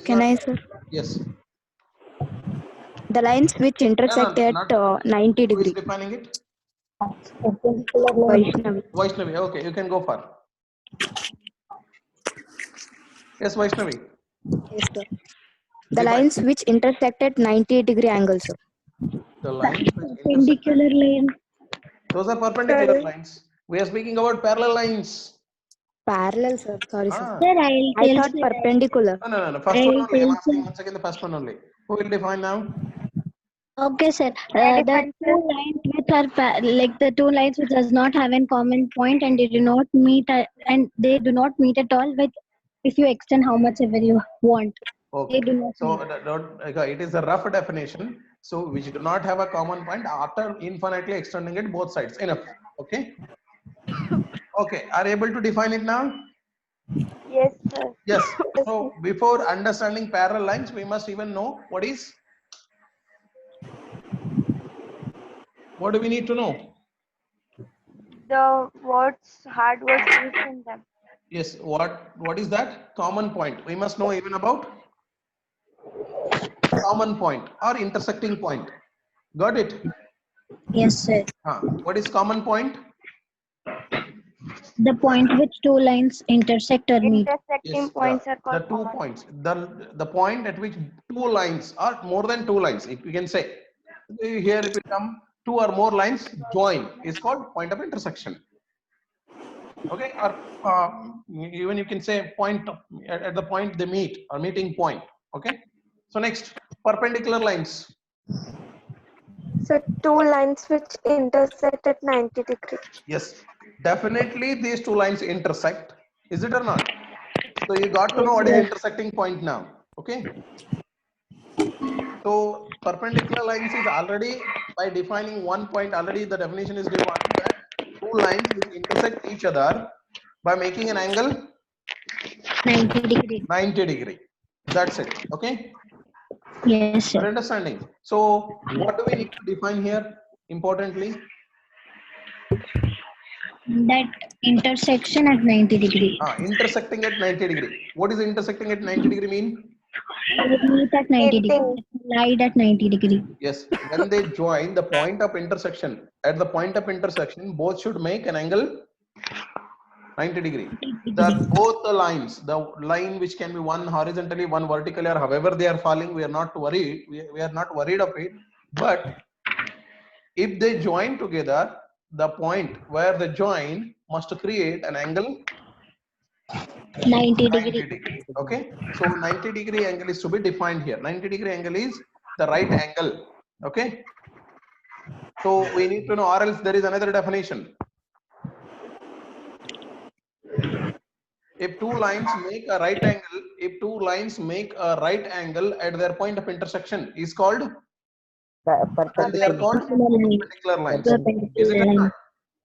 Can I, sir? Yes. The lines which intersect at Not 90 who is degree. defining it? Vaishnavi. Vaishnavi. Okay, you can go for. Yes, Vaishnavi. Yes, sir. The Define. lines which intersect at 90 degree angle, sir. The lines which intersect. Perpendicular line. Those are perpendicular lines. We are speaking about parallel lines. Parallel, sir. Sorry, sir. Ah. Sir, I'll I tell thought you. perpendicular. No. First I'll one only. I'm tell asking you. once again the first one only. Who will define now? Okay, sir. The two lines which are like the two lines which does not have a common point and they do not meet and they do not meet at all. But if you extend how much ever you want, Okay. they do not So meet. it is a rough definition. So which do not have a common point after infinitely extending it both sides. Enough. Okay. Okay. Are you able to define it now? Yes, sir. Yes. So before understanding parallel lines, we must even know what is. What do we need to know? The hard words used in them. Yes. What is that? Common point. We must know even about common point or intersecting point. Got it? Yes, sir. What is common point? The point which two lines intersect or meet. Intersecting points are The called two common. points. The point at which two lines or more than two lines, if we can say. Here it will come two or more lines join is called point of intersection. Okay, or even you can say point at the point they meet or meeting point. Okay, so next perpendicular lines. So two lines which intersect at 90 degrees. Yes, definitely these two lines intersect. Is it or not? So you got to know what is intersecting point now. Okay. So perpendicular lines is already, by defining one point, already the definition is defined that two lines which intersect each other by making an angle 90 degree. 90 degree. That's it. Okay. Yes, sir. You're understanding. So what do we need to define here importantly? That intersection at 90 degree. Intersecting at 90 degree. What is intersecting at 90 degree mean? They meet at 90 degree. Collide at 90 degree. Yes, when they join the point of intersection, at the point of intersection, both should make an angle 90 degree. Both the lines, the line which can be one horizontally, one vertically, or however they are falling, we are not worried. We are not worried of it. But if they join together, the point where they join must create an angle 90 90 degree. degree. Okay, so 90 degree angle is to be defined here. 90 degree angle is the right angle. Okay, so we need to know, or else there is another definition. If two lines make a right angle, at their point of intersection is called, then they are called perpendicular lines. Is it not?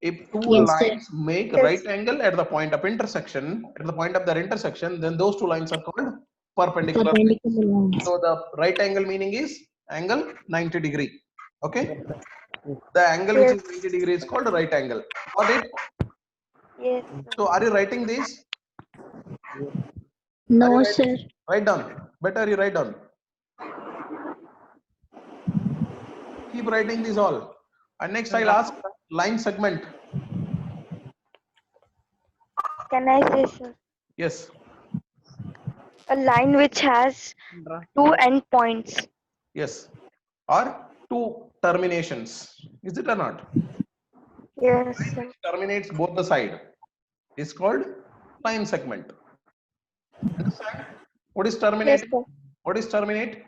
If two lines make right angle at the point of intersection, then those two lines are called perpendicular lines. So the right angle meaning is angle 90 degree. Okay, the angle which is 90 degree is called right angle. Got it? Yes. So are you writing this? No, sir. Write down. Better you write down. Keep writing this all. And next I'll ask line segment. Can I say, sir? Yes. A line which has two endpoints. Yes. Or two terminations. Is it or not? Yes, sir. Which terminates both the side is called line segment. Understand? What is terminate? Yes, sir. What is terminate?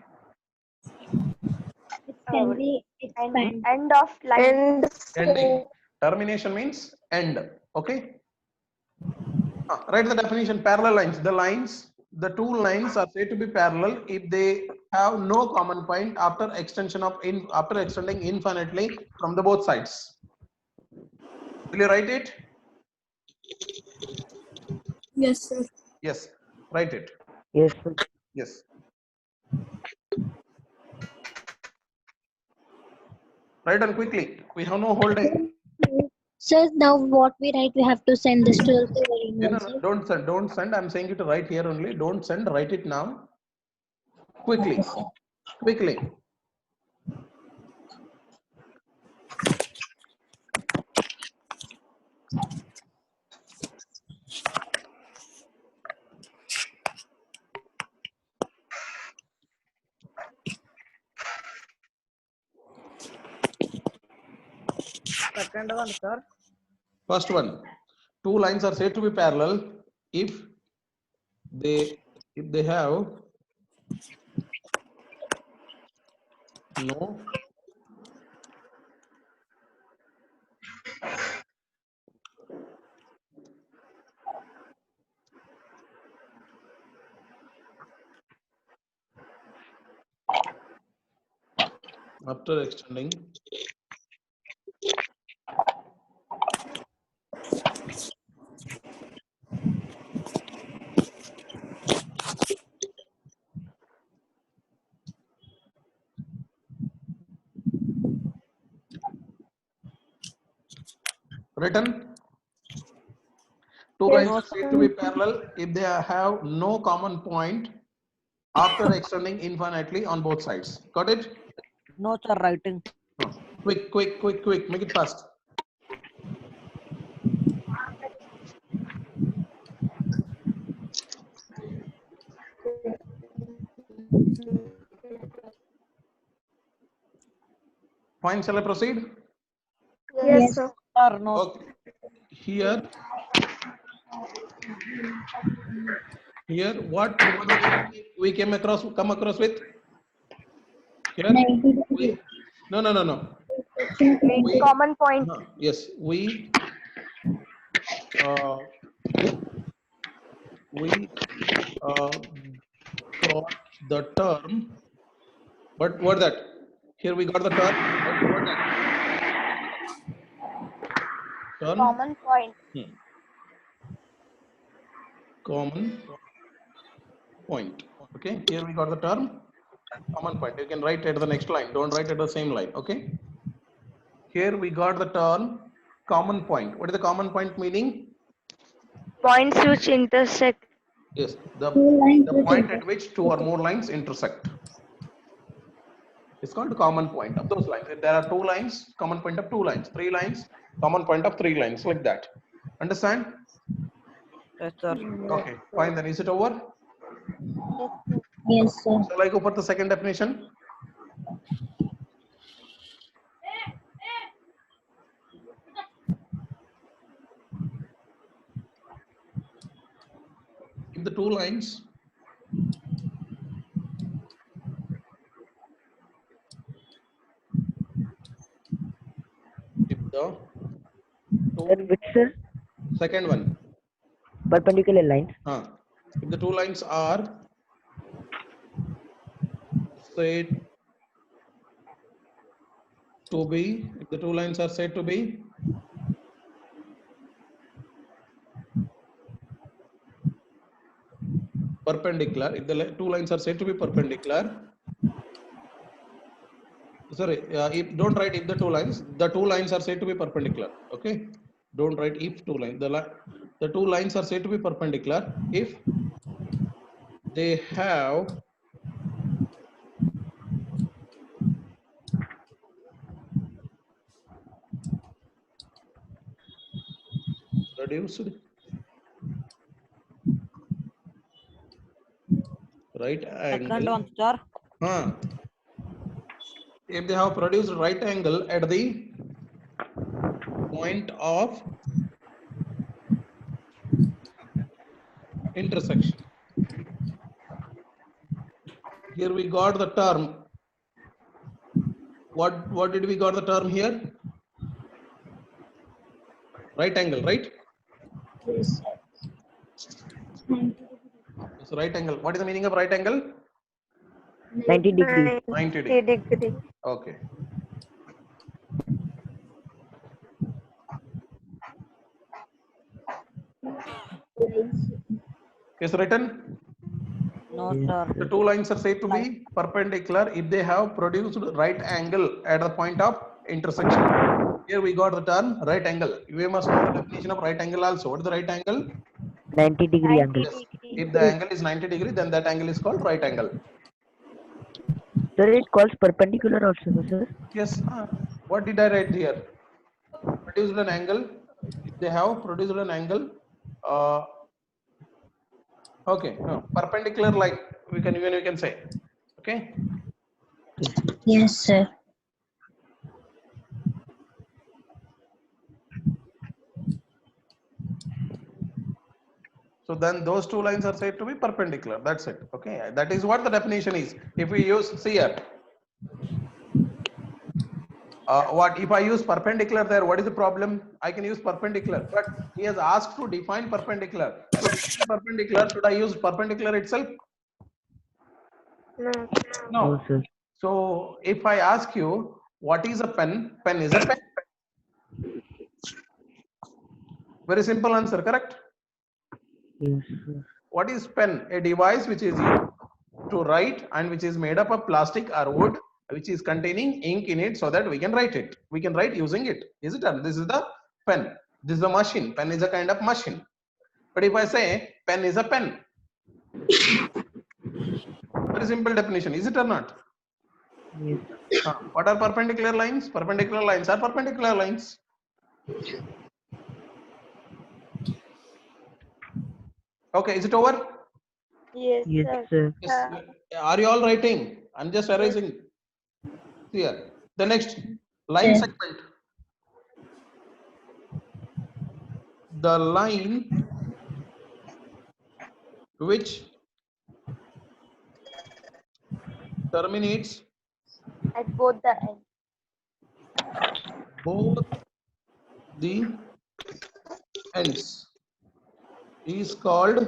It can be expanded. End of line. Ending. Termination means end. Okay. Write the definition. Parallel lines. The two lines are said to be parallel if they have no common point after extending infinitely from the both sides. Will you write it? Yes, sir. Yes. Write it. Yes, sir. Yes. Write down quickly. We have no whole day. Sir, now what we write, we have to send this to the email. No, don't send. I'm saying you to write here only. Don't send. Write it now. Quickly. Quickly. Second one, sir. First one. Two lines are said to be parallel if they have no after extending written. Two lines are said to be parallel if they have no common point after extending infinitely on both sides. Got it? No, sir. Writing. Quick, quick, quick, quick. Make it fast. Fine, shall I proceed? Yes, sir. Sir, no. Okay. Here what we come across with? Here? We, no. We, Common point. yes, we got the term, but what that? Here we got the term. What that? Term? Common point. Common point. Okay, here we got the term common point. You can write at the next line. Don't write at the same line. Okay. Here we got the term common point. What is the common point meaning? Points which intersect. Yes, the point at which two or more lines intersect. It's called common point of those lines. If there are two lines, common point of two lines, three lines, common point of three lines, like that. Understand? Yes, sir. Okay, fine. Then is it over? Yes, sir. Shall I go for the second definition? If the two lines Which, sir? second one. Perpendicular lines. If the two lines are said to be, if the two lines are said to be perpendicular, if the two lines are said to be perpendicular, sorry, don't write if the two lines are said to be perpendicular. Okay, don't write if two lines. The two lines are said to be perpendicular if they have produced right Second angle. one, sir. If they have produced right angle at the point of intersection. Here we got the term. What did we got the term here? Right angle, right? Yes, It's right angle. What is the meaning of right angle? 90 degrees. 90 degree. Okay. Is written? No, sir. The two lines are said to be perpendicular if they have produced right angle at the point of intersection. Here we got the term right angle. We must know the definition of right angle also. What is the right angle? 90 degree angle. Yes. If the angle is 90 degree, then that angle is called right angle. Sir, it calls perpendicular also, no, sir? Yes. What did I write here? Produced an angle. They have produced an angle. Okay. Perpendicular, like we can say. Okay. Yes, sir. So then those two lines are said to be perpendicular. That's it. Okay. That is what the definition is. If we use, see here. What if I use perpendicular there? What is the problem? I can use perpendicular, but he has asked to define perpendicular. To define perpendicular, should I use perpendicular itself? No. No, No. sir. So if I ask you, what is a pen? Pen is a pen. Very simple answer, correct? Yes, sir. What is pen? A device which is used to write and which is made up of plastic or wood, which is containing ink in it so that we can write it. We can write using it. Is it? This is the pen. This is a machine. Pen is a kind of machine. But if I say pen is a pen, very simple definition. Is it or not? Yes. What are perpendicular lines? Perpendicular lines are perpendicular lines. Okay, is it over? Yes, Yes, sir. sir. Yes. Are you all writing? I'm just erasing. Here. The next line Yes. segment. The line which terminates At both the ends. both the ends is called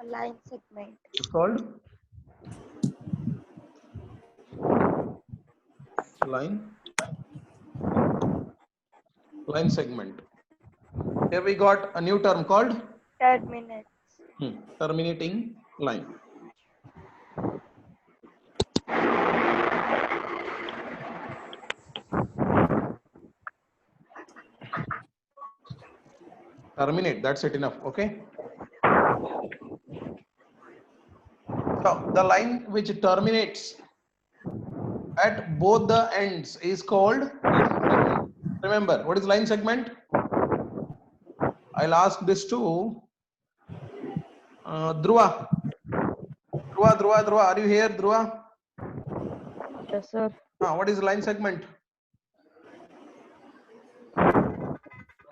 A line segment. line segment. Here we got a new term called Terminates. terminating line. Terminate, that's it, enough. Okay. So the line which terminates at both the ends is called line segment. Remember, what is line segment? I'll ask this to Dhruva. Dhruva, are you here, Dhruva? Yes, sir. What is line segment?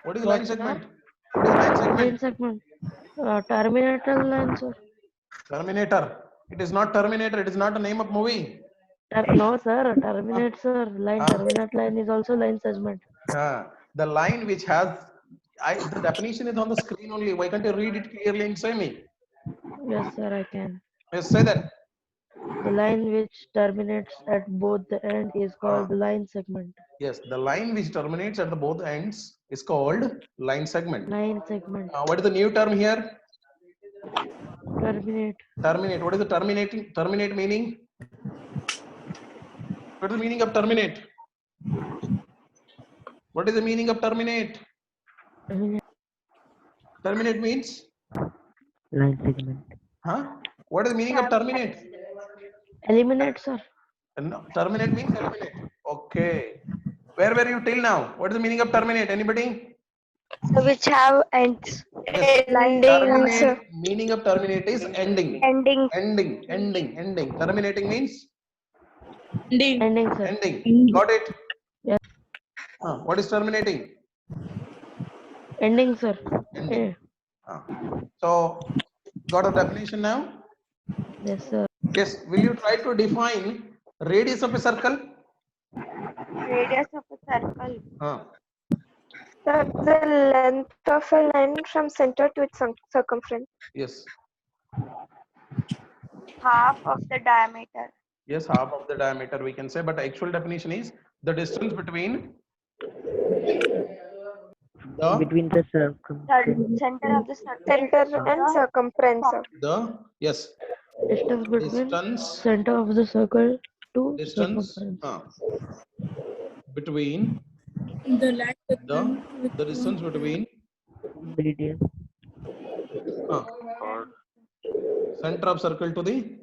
What is What, line sir? segment? What is line segment? Line segment. Terminator line, sir. Terminator. It is not Terminator. It is not a name of movie. No, sir. Terminate, sir. Line. Terminate line is also line segment. The line which has, the definition is on the screen only. Why can't you read it clearly and say me? Yes, sir. I can. Yes, say that. The line which terminates at both the end is called the line segment. Yes, the line which terminates at the both ends is called line segment. Line segment. What is the new term here? Terminate. Terminate. What is the terminating? Terminate meaning? What is the meaning of terminate? What is the meaning of terminate? Terminate means? Line segment. What is the meaning of terminate? Eliminate, sir. No, terminate means eliminate. Okay. Where were you till now? What is the meaning of terminate? Anybody? So which have ends. Yes. Ending, sir. Terminate, meaning of terminate is ending. Ending. Ending. Terminating means? Ending, sir. Ending. Got it? Yes. What is terminating? Ending, sir. Ending. So, got a definition now? Yes, sir. Yes. Will you try to define radius of a circle? Radius of a circle. The length of a line from center to its circumference. Yes. Half of the diameter. Yes, half of the diameter we can say, but the actual definition is the distance between the circumference. Center of the circle. Center and circumference. Distance between distance center of the circle to distance circumference. between the distance between Radius. center of circle to the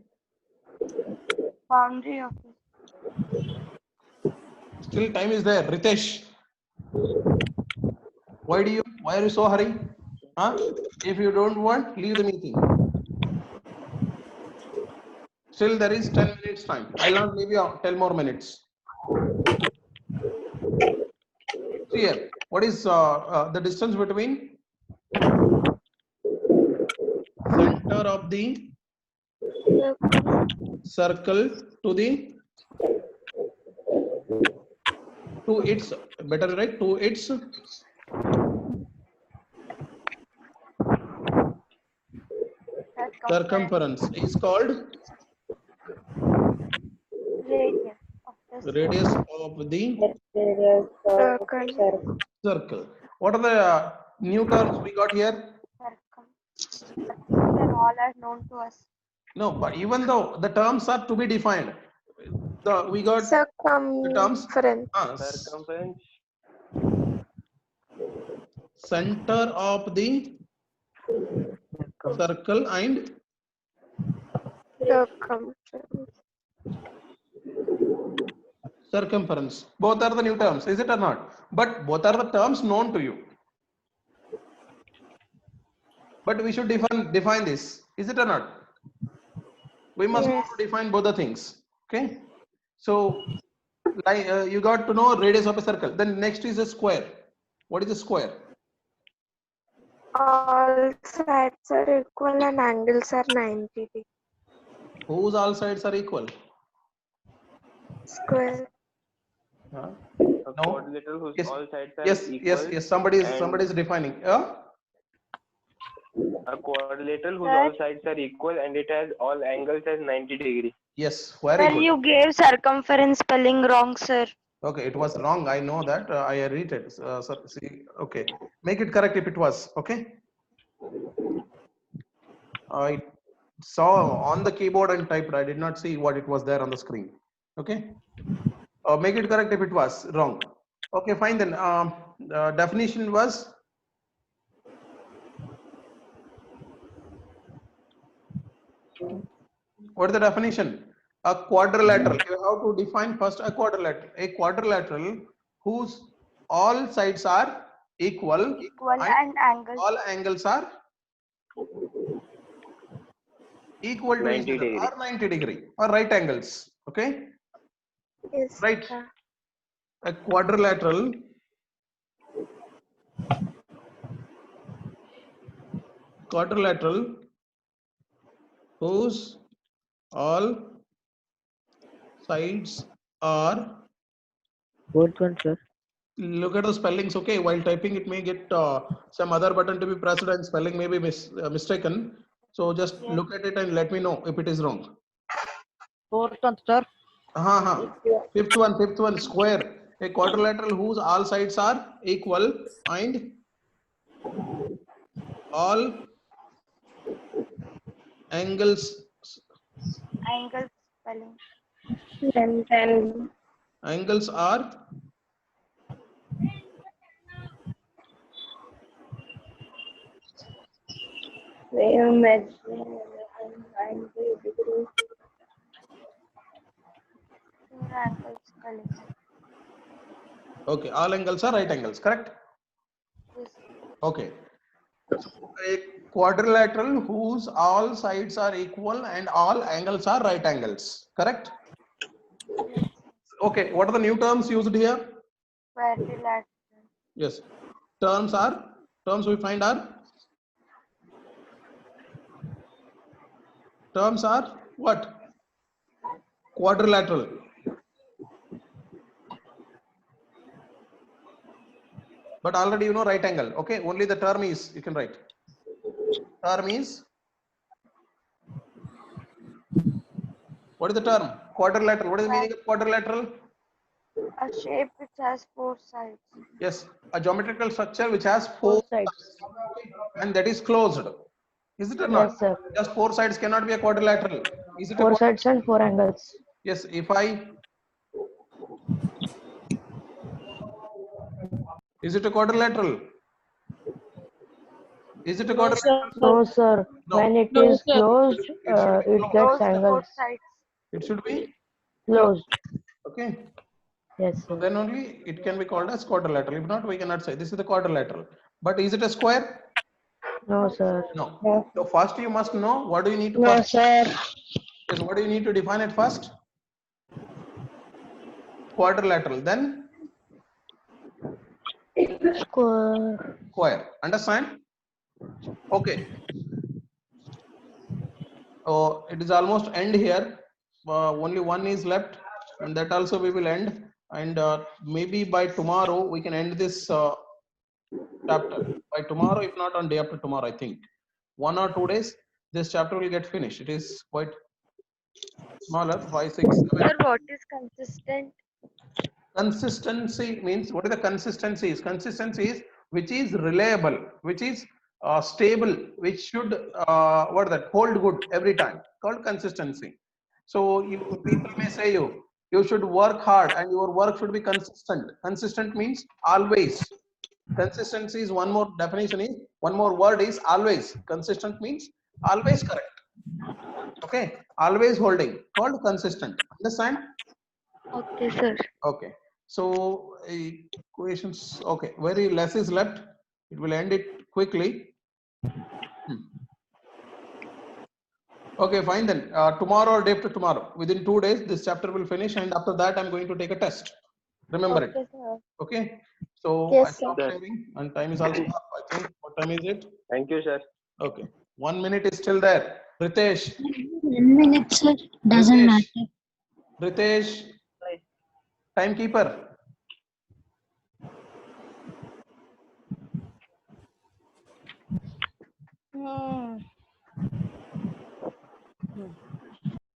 Boundary of it. Still time is there. Ritesh. Why are you so hurry? Huh? If you don't want, leave the meeting. Still there is 10 minutes time. I'll not leave you 10 more minutes. See here, what is the distance between center of the circle to its, better right, to its circumference is called Radius of the radius of the Circle. circle. What are the new terms we got here? They're all are known to us. No, but even though the terms are to be defined, we got the terms. Circumference. Circumference. Center of the circle and circumference. Both are the new terms, is it or not? But both are the terms known to you. But we should define this, is it or not? We must know to define both the things. Okay. So you got to know radius of a circle. Then next is a square. What is a square? All sides are equal and angles are 90 degrees. Whose all sides are equal? Square. No. Quadrilateral whose Yes. all sides are Yes. equal. Yes. Somebody is defining. A quadrilateral whose all sides are equal and it has all angles as 90 degrees. Yes. Very good. You gave circumference spelling wrong, sir. Okay, it was wrong. I know that. I read it. See, okay, make it correct if it was. Okay. I saw on the keyboard and typed. I did not see what it was there on the screen. Okay. Make it correct if it was wrong. Okay, fine then. Definition was what is the definition? A quadrilateral. You have to define first a quadrilateral. A quadrilateral whose all sides are equal and angles. all angles are equal to 90 each other degree. or 90 degree or right angles. Okay. Yes. Right. A quadrilateral whose all sides are, Fourth one, sir. look at the spellings. Okay, while typing it may get some other button to be pressed and spelling may be mistaken, so just look at it and let me know if it is wrong. Fourth one, sir. Fifth one, square. A quadrilateral whose all sides are equal and all angles Spelling. angles are Angles spelling. okay. All angles are right angles, correct? Yes. Okay. So a quadrilateral whose all sides are equal and all angles are right angles, correct? Okay. What are the new terms used here? Quadrilateral. Yes. Terms we find are what? Quadrilateral. But already you know right angle. Okay. Only the term is, you can write. Term is, what is the term? Quadrilateral. What is the meaning of quadrilateral? A shape which has 4 sides. Yes, a geometrical structure which has four sides and that is closed. Is it or not? Yes, sir. Just 4 sides cannot be a quadrilateral. Is it 4 sides and 4 angles. Yes, is it a quadrilateral? Is it a quadrilateral? No, sir. No. When it is closed, it gets angles. It should be Closed. Okay. Yes, So sir. then only it can be called as quadrilateral. If not, we cannot say this is the quadrilateral. But is it a square? No, sir. No. So first you must know what do you need to No, first. sir. Yes, what do you need to define it first? Quadrilateral. Then Square. square. Understand? Okay. Oh, it is almost end here. Only one is left, and that also we will end. And maybe by tomorrow we can end this chapter. By tomorrow, if not on day after tomorrow, I think 1 or 2 days, this chapter will get finished. It is quite smaller, 5, 6, 7. Sir, what is consistent? Consistency means what is the consistency? Consistency is which is reliable, which is stable, which should what is that hold good every time, called consistency. So you people may say you should work hard and your work should be consistent. Consistent means always. Consistency is one more definition, is one more word is always. Consistent means always correct. Okay, always holding, called consistent. Understand? Okay, sir. Okay, so equations. Okay, very less is left. It will end it quickly. Okay, fine then. Tomorrow or day after tomorrow, within 2 days, this chapter will finish, and after that, I'm going to take a test. Remember it. Okay, sir. Okay. So I Yes, sir. stop Sir. sharing, and time is also up. I think. What time is it? Thank you, sir. Okay. 1 minute is still there. Ritesh. 1 minute, sir. Doesn't Ritesh. matter. Ritesh. Timekeeper.